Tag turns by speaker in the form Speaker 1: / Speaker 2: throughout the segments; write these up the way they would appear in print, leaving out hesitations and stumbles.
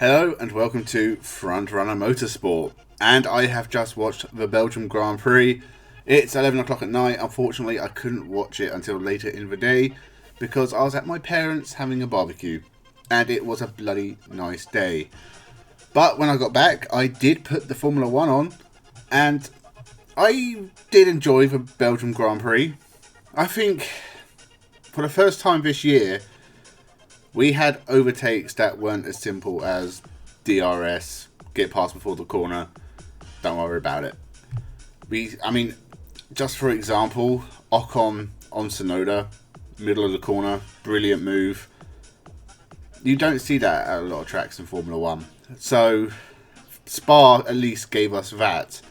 Speaker 1: Hello and welcome to Frontrunner Motorsport, and I have just watched the Belgium Grand Prix. It's 11 o'clock at night. Unfortunately, I couldn't watch it until later in the day because I was at my parents' having a barbecue, and it was a bloody nice day. But when I got back, I did put the Formula 1 on, and I did enjoy the Belgium Grand Prix. I think for the first time this year, we had overtakes that weren't as simple as DRS, get past before the corner, don't worry about it. Just for example, Ocon on Sonoda, middle of the corner, brilliant move. You don't see that at a lot of tracks in Formula 1. So, Spa at least gave us that.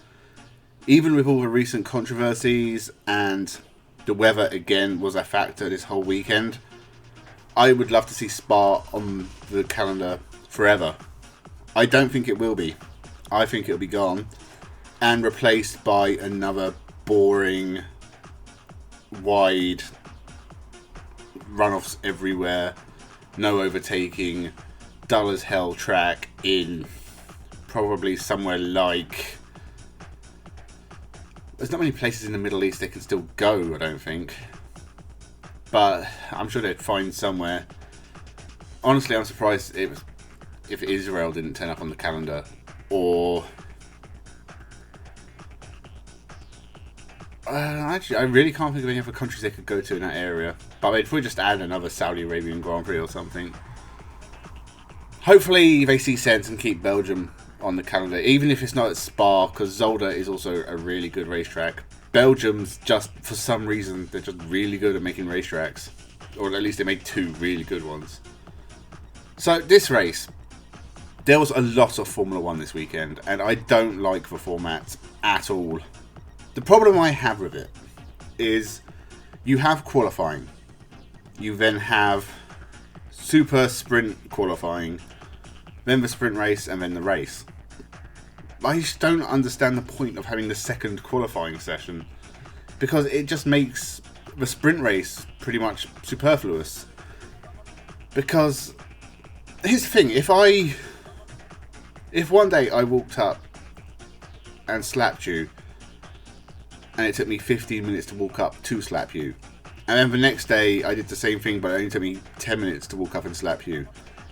Speaker 1: Even with all the recent controversies and the weather again was a factor this whole weekend, I would love to see Spa on the calendar forever. I don't think it will be. I think it'll be gone and replaced by another boring, wide, runoffs everywhere, no overtaking, dull as hell track in probably somewhere like... There's not many places in the Middle East they can still go, I don't think. But I'm sure they'd find somewhere. Honestly, I'm surprised if Israel didn't turn up on the calendar. Or... actually, I really can't think of any other countries they could go to in that area. But if we just add another Saudi Arabian Grand Prix or something. Hopefully they see sense and keep Belgium on the calendar. Even if it's not at Spa, because Zolder is also a really good racetrack. Belgium's just, for some reason, they're just really good at making racetracks. Or at least they made two really good ones. So, this race, there was a lot of Formula 1 this weekend, and I don't like the format at all. The problem I have with it is you have qualifying. You then have super sprint qualifying, then the sprint race, and then the race. I just don't understand the point of having the second qualifying session, because it just makes the sprint race pretty much superfluous. Because here's the thing, if one day I walked up and slapped you and it took me 15 minutes to walk up to slap you, and then the next day I did the same thing but it only took me 10 minutes to walk up and slap you,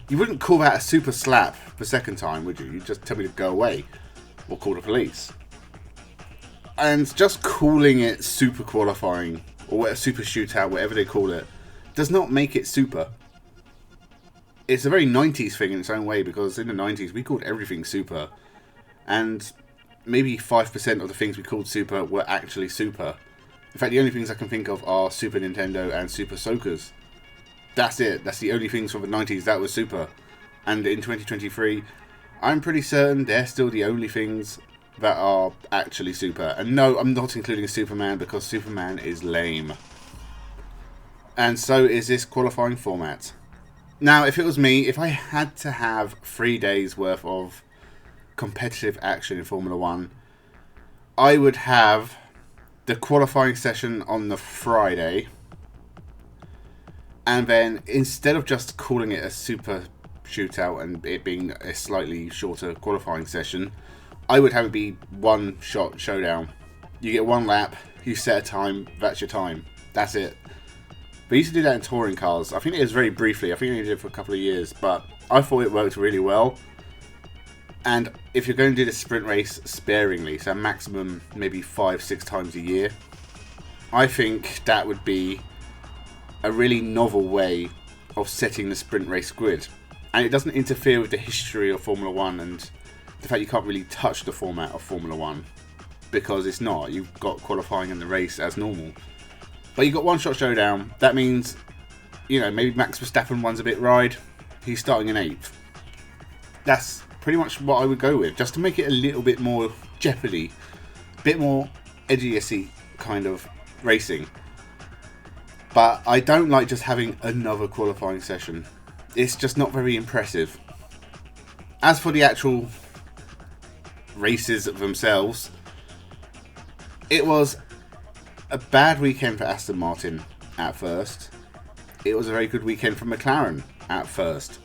Speaker 1: you wouldn't call that a super slap the second time, would you? You'd just tell me to go away or call the police. And just calling it super qualifying or super shootout, whatever they call it, does not make it super. It's a very 90s thing in its own way, because in the 90s we called everything super, and maybe 5% of the things we called super were actually super. In fact, the only things I can think of are Super Nintendo and Super Soakers. That's it. That's the only things from the 90s that was super. And in 2023, I'm pretty certain they're still the only things that are actually super. And no, I'm not including Superman, because Superman is lame. And so is this qualifying format. Now, if it was me, if I had to have 3 days worth of competitive action in Formula 1, I would have the qualifying session on the Friday. And then, instead of just calling it a super shootout and it being a slightly shorter qualifying session, I would have it be one-shot showdown. You get one lap, you set a time, that's your time. That's it. They used to do that in touring cars. I think it was very briefly. I think they did it for a couple of years, but I thought it worked really well. And if you're going to do the sprint race sparingly, so maximum maybe 5-6 times a year, I think that would be a really novel way of setting the sprint race grid. And it doesn't interfere with the history of Formula 1 and the fact you can't really touch the format of Formula 1, because it's not. You've got qualifying in the race as normal. But you've got one-shot showdown. That means, maybe Max Verstappen runs a bit ride. He's starting in 8th. That's pretty much what I would go with, just to make it a little bit more Jeopardy, a bit more idiocy kind of racing. But I don't like just having another qualifying session. It's just not very impressive. As for the actual races themselves, it was a bad weekend for Aston Martin at first. It was a very good weekend for McLaren at first.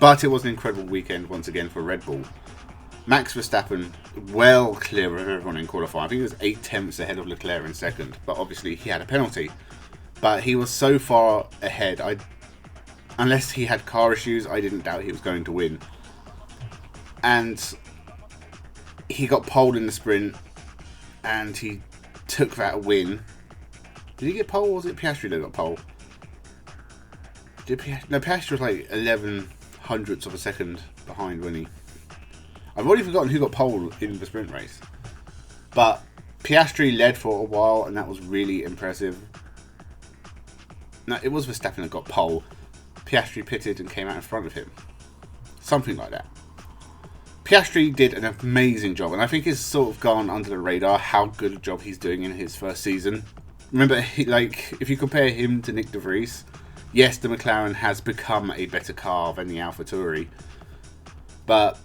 Speaker 1: But it was an incredible weekend once again for Red Bull. Max Verstappen, well clear of everyone in qualifying. I think he was 8 tenths ahead of Leclerc in second, but obviously he had a penalty. But he was so far ahead, unless he had car issues, I didn't doubt he was going to win. And he got pole in the sprint, and he took that win. Did he get pole, or was it Piastri that got pole? No, Piastri was like 11 hundredths of a second behind, wasn't he? I've already forgotten who got pole in the sprint race. But Piastri led for a while, and that was really impressive. No, it was Verstappen that got pole. Piastri pitted and came out in front of him. Something like that. Piastri did an amazing job, and I think it's sort of gone under the radar how good a job he's doing in his first season. Remember, if you compare him to Nick de Vries, yes, the McLaren has become a better car than the AlphaTauri, but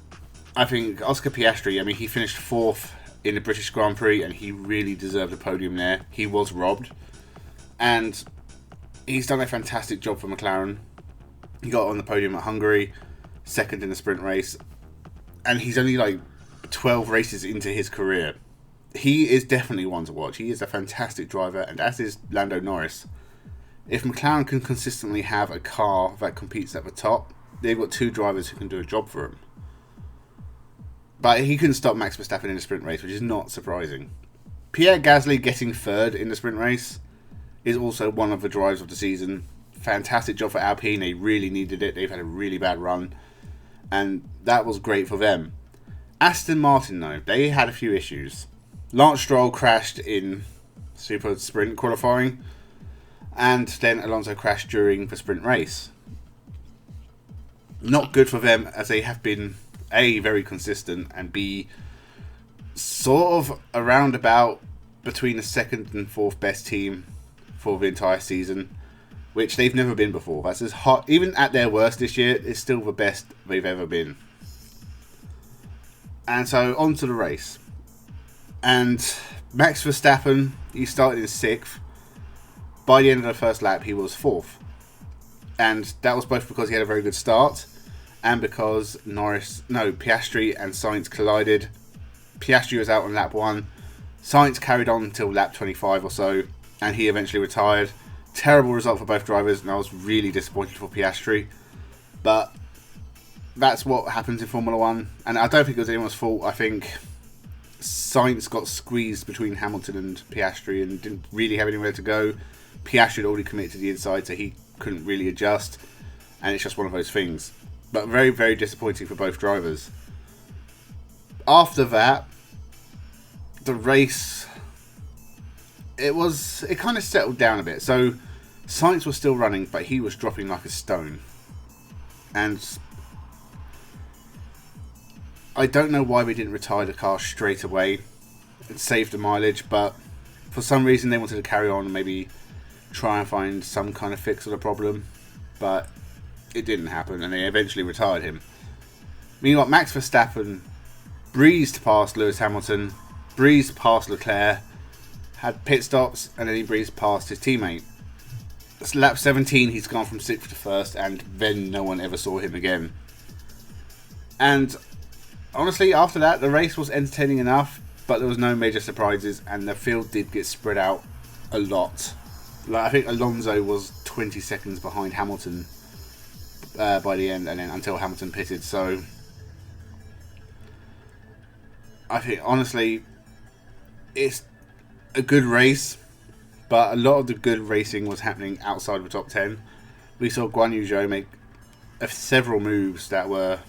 Speaker 1: I think Oscar Piastri, I mean, he finished 4th in the British Grand Prix, and he really deserved a podium there. He was robbed, and he's done a fantastic job for McLaren. He got on the podium at Hungary, 2nd in the sprint race, and he's only like 12 races into his career. He is definitely one to watch. He is a fantastic driver, and as is Lando Norris. If McLaren can consistently have a car that competes at the top, they've got 2 drivers who can do a job for him. But he couldn't stop Max Verstappen in the sprint race, which is not surprising. Pierre Gasly getting 3rd in the sprint race is also one of the drives of the season. Fantastic job for Alpine. They really needed it. They've had a really bad run, and that was great for them. Aston Martin, though, they had a few issues. Lance Stroll crashed in Super Sprint qualifying, and then Alonso crashed during the sprint race. Not good for them, as they have been A, very consistent, and B, sort of around about between the 2nd and 4th best team for the entire season, which they've never been before. That's as hot, even at their worst this year, it's still the best they've ever been. And so on to the race. And Max Verstappen, he started in 6th. By the end of the first lap, he was 4th. And that was both because he had a very good start, and because Piastri and Sainz collided. Piastri was out on lap 1. Sainz carried on until lap 25 or so, and he eventually retired. Terrible result for both drivers, and I was really disappointed for Piastri. But that's what happens in Formula 1, and I don't think it was anyone's fault. I think Sainz got squeezed between Hamilton and Piastri and didn't really have anywhere to go. Piastri had already committed to the inside, so he couldn't really adjust, and it's just one of those things. But very, very disappointing for both drivers. After that, the race, it kind of settled down a bit. So Sainz was still running, but he was dropping like a stone. And I don't know why we didn't retire the car straight away and save the mileage, but for some reason they wanted to carry on and maybe try and find some kind of fix of the problem, but it didn't happen, and they eventually retired him. Meanwhile, Max Verstappen breezed past Lewis Hamilton, breezed past Leclerc, had pit stops, and then he breezed past his teammate. It's lap 17, he's gone from 6th to 1st, and then no one ever saw him again. And honestly, after that, the race was entertaining enough, but there was no major surprises, and the field did get spread out a lot. Like, I think Alonso was 20 seconds behind Hamilton by the end, and then until Hamilton pitted. So I think, honestly, it's a good race, but a lot of the good racing was happening outside of the top 10. We saw Guan Yu Zhou make several moves that were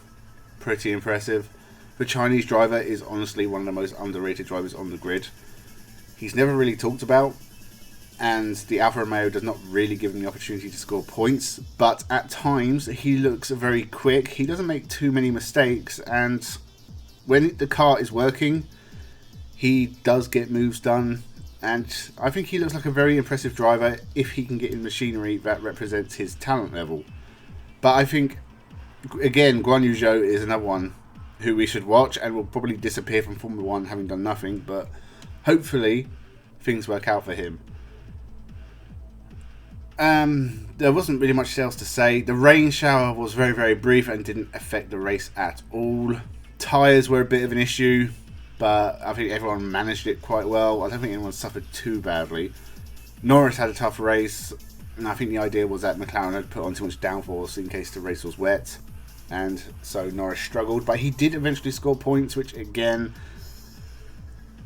Speaker 1: pretty impressive. The Chinese driver is honestly one of the most underrated drivers on the grid. He's never really talked about, and the Alfa Romeo does not really give him the opportunity to score points, but at times he looks very quick. He doesn't make too many mistakes, and when the car is working, he does get moves done, and I think he looks like a very impressive driver if he can get in machinery that represents his talent level. But I think, again, Guan Yu Zhou is another one who we should watch, and will probably disappear from Formula 1 having done nothing, but hopefully things work out for him. There wasn't really much else to say. The rain shower was very, very brief and didn't affect the race at all. Tyres were a bit of an issue, but I think everyone managed it quite well. I don't think anyone suffered too badly. Norris had a tough race, and I think the idea was that McLaren had put on too much downforce in case the race was wet, and so Norris struggled. But he did eventually score points, which again,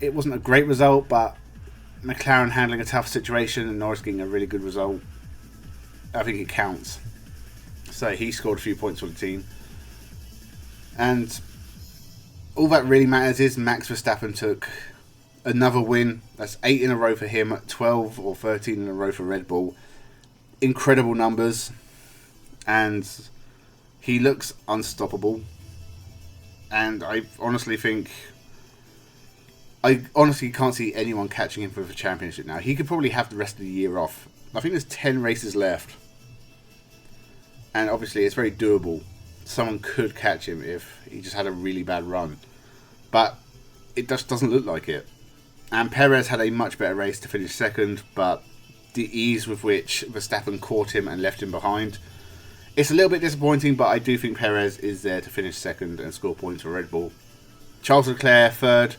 Speaker 1: it wasn't a great result, but McLaren handling a tough situation and Norris getting a really good result, I think it counts. So he scored a few points for the team. And all that really matters is Max Verstappen took another win. That's 8 in a row for him, 12 or 13 in a row for Red Bull. Incredible numbers. And he looks unstoppable. And I honestly can't see anyone catching him for the championship now. He could probably have the rest of the year off. I think there's 10 races left. And obviously it's very doable. Someone could catch him if he just had a really bad run. But it just doesn't look like it. And Perez had a much better race to finish second, but the ease with which Verstappen caught him and left him behind, it's a little bit disappointing, but I do think Perez is there to finish second and score points for Red Bull. Charles Leclerc third.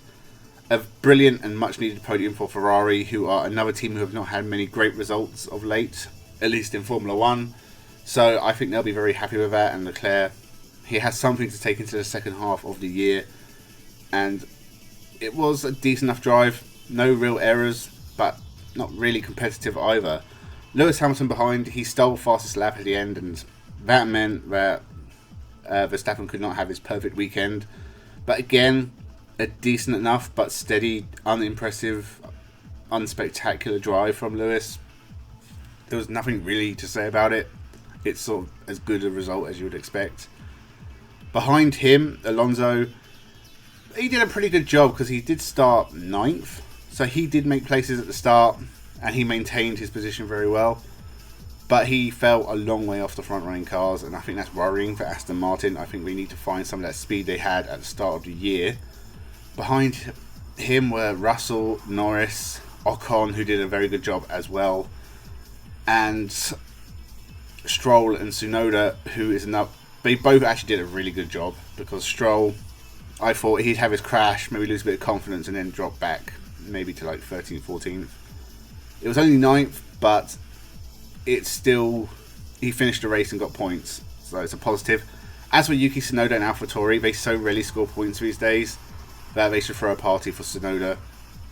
Speaker 1: A brilliant and much needed podium for Ferrari, who are another team who have not had many great results of late, at least in Formula 1. So I think they'll be very happy with that. And Leclerc, he has something to take into the second half of the year. And it was a decent enough drive. No real errors, but not really competitive either. Lewis Hamilton behind, he stole fastest lap at the end, and that meant that Verstappen could not have his perfect weekend. But again, a decent enough but steady, unimpressive, unspectacular drive from Lewis. There was nothing really to say about it. It's sort of as good a result as you would expect. Behind him, Alonso, he did a pretty good job because he did start 9th. So he did make places at the start and he maintained his position very well. But he fell a long way off the front running cars, and I think that's worrying for Aston Martin. I think we need to find some of that speed they had at the start of the year. Behind him were Russell, Norris, Ocon, who did a very good job as well, and Stroll and Tsunoda, who is another. They both actually did a really good job, because Stroll, I thought he'd have his crash, maybe lose a bit of confidence, and then drop back maybe to like 13th, 14th. It was only 9th, but it's still, he finished the race and got points, so it's a positive. As for Yuki Tsunoda and AlphaTauri, they so rarely score points these days that they should throw a party for Tsunoda.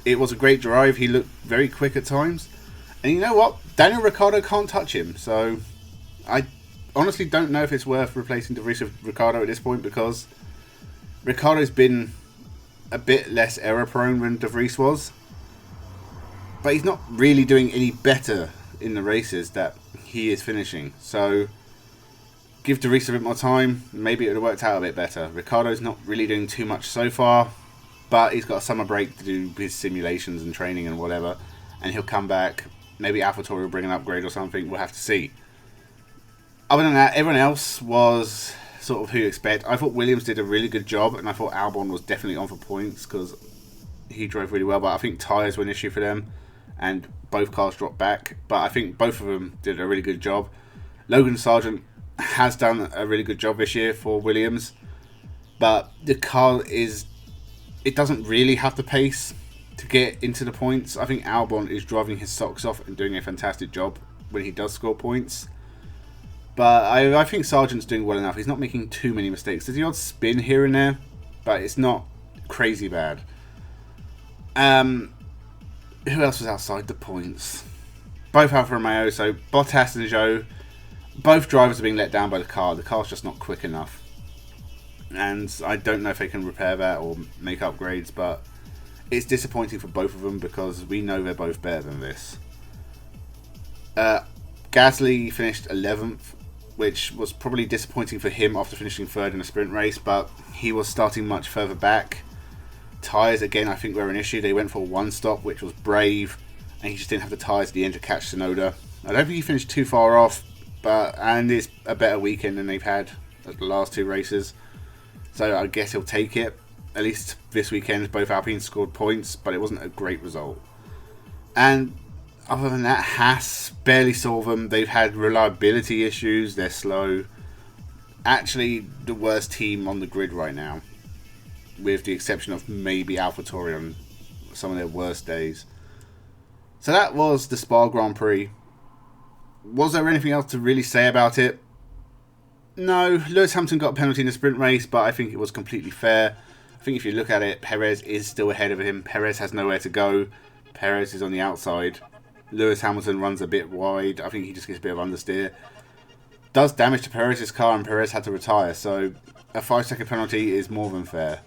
Speaker 1: It was a great drive. He looked very quick at times. And you know what? Daniel Ricciardo can't touch him. So I honestly don't know if it's worth replacing De Vries with Ricciardo at this point, because Ricciardo's been a bit less error prone than De Vries was. But he's not really doing any better in the races that he is finishing. So give De Vries a bit more time. Maybe it would have worked out a bit better. Ricciardo's not really doing too much so far, but he's got a summer break to do his simulations and training and whatever, and he'll come back. Maybe AlphaTauri will bring an upgrade or something. We'll have to see. Other than that, everyone else was sort of who you expect. I thought Williams did a really good job, and I thought Albon was definitely on for points because he drove really well, but I think tyres were an issue for them, and both cars dropped back. But I think both of them did a really good job. Logan Sargent has done a really good job this year for Williams, but the car is, it doesn't really have the pace to get into the points. I think Albon is driving his socks off and doing a fantastic job when he does score points. But I think Sargent's doing well enough. He's not making too many mistakes. There's the odd spin here and there, but it's not crazy bad. Who else was outside the points? Both Alfa Romeo, so Bottas and Zhou, both drivers are being let down by the car. The car's just not quick enough. And I don't know if they can repair that or make upgrades, but it's disappointing for both of them because we know they're both better than this. Gasly finished 11th, which was probably disappointing for him after finishing 3rd in a sprint race, but he was starting much further back. Tyres, again, I think were an issue. They went for one stop, which was brave, and he just didn't have the tyres at the end to catch Tsunoda. I don't think he finished too far off, and it's a better weekend than they've had at the last two races. So I guess he'll take it. At least this weekend, both Alpines scored points, but it wasn't a great result. And Other than that, Haas, barely saw them. They've had reliability issues. They're slow. Actually, the worst team on the grid right now, with the exception of maybe AlphaTauri on some of their worst days. So that was the Spa Grand Prix. Was there anything else to really say about it? No, Lewis Hamilton got a penalty in the sprint race, but I think it was completely fair. I think if you look at it, Perez is still ahead of him. Perez has nowhere to go. Perez is on the outside. Lewis Hamilton runs a bit wide. I think he just gets a bit of understeer. Does damage to Perez's car, and Perez had to retire, so a 5-second penalty is more than fair.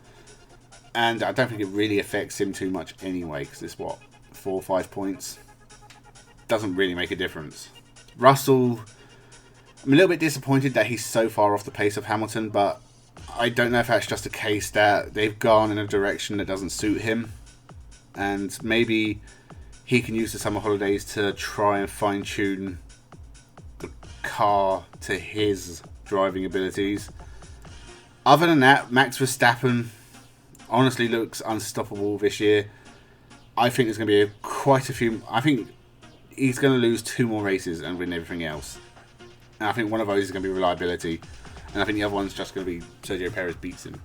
Speaker 1: And I don't think it really affects him too much anyway, because it's what, 4 or 5 points? Doesn't really make a difference. Russell, I'm a little bit disappointed that he's so far off the pace of Hamilton, but I don't know if that's just a case that they've gone in a direction that doesn't suit him. And maybe he can use the summer holidays to try and fine-tune the car to his driving abilities. Other than that, Max Verstappen honestly looks unstoppable this year. I think there's going to be quite a few. I think he's going to lose 2 more races and win everything else. And I think one of those is going to be reliability. And I think the other one's just going to be Sergio Perez beats him.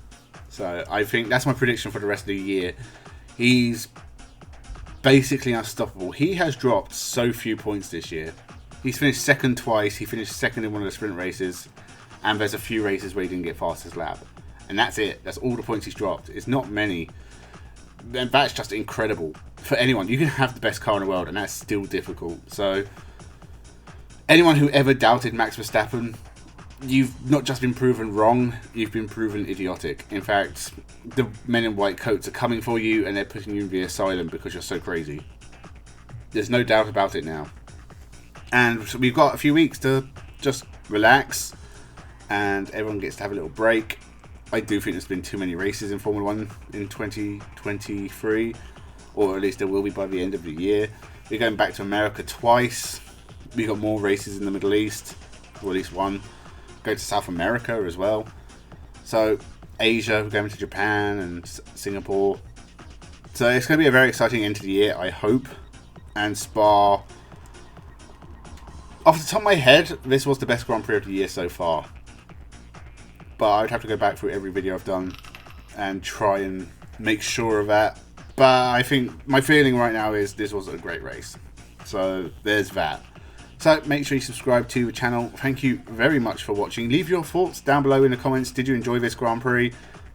Speaker 1: So I think that's my prediction for the rest of the year. He's basically unstoppable. He has dropped so few points this year. He's finished second twice. He finished second in one of the sprint races. And there's a few races where he didn't get fastest lap. And that's it. That's all the points he's dropped. It's not many. And that's just incredible. For anyone, you can have the best car in the world and that's still difficult. So, anyone who ever doubted Max Verstappen, you've not just been proven wrong, you've been proven idiotic. In fact, the men in white coats are coming for you and they're putting you in the asylum because you're so crazy. There's no doubt about it now. And so we've got a few weeks to just relax and everyone gets to have a little break. I do think there's been too many races in Formula 1 in 2023, or at least there will be by the end of the year. We're going back to America twice. We've got more races in the Middle East, or at least one. Go to South America as well. So Asia, we're going to Japan and Singapore. So it's going to be a very exciting end to the year, I hope. And Spa, off the top of my head, this was the best Grand Prix of the year so far. But I would have to go back through every video I've done and try and make sure of that. But I think my feeling right now is this was a great race. So there's that. So make sure you subscribe to the channel. Thank you very much for watching. Leave your thoughts down below in the comments. Did you enjoy this Grand Prix?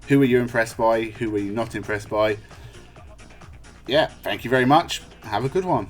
Speaker 1: Who were you impressed by? Who were you not impressed by? Yeah, thank you very much. Have a good one.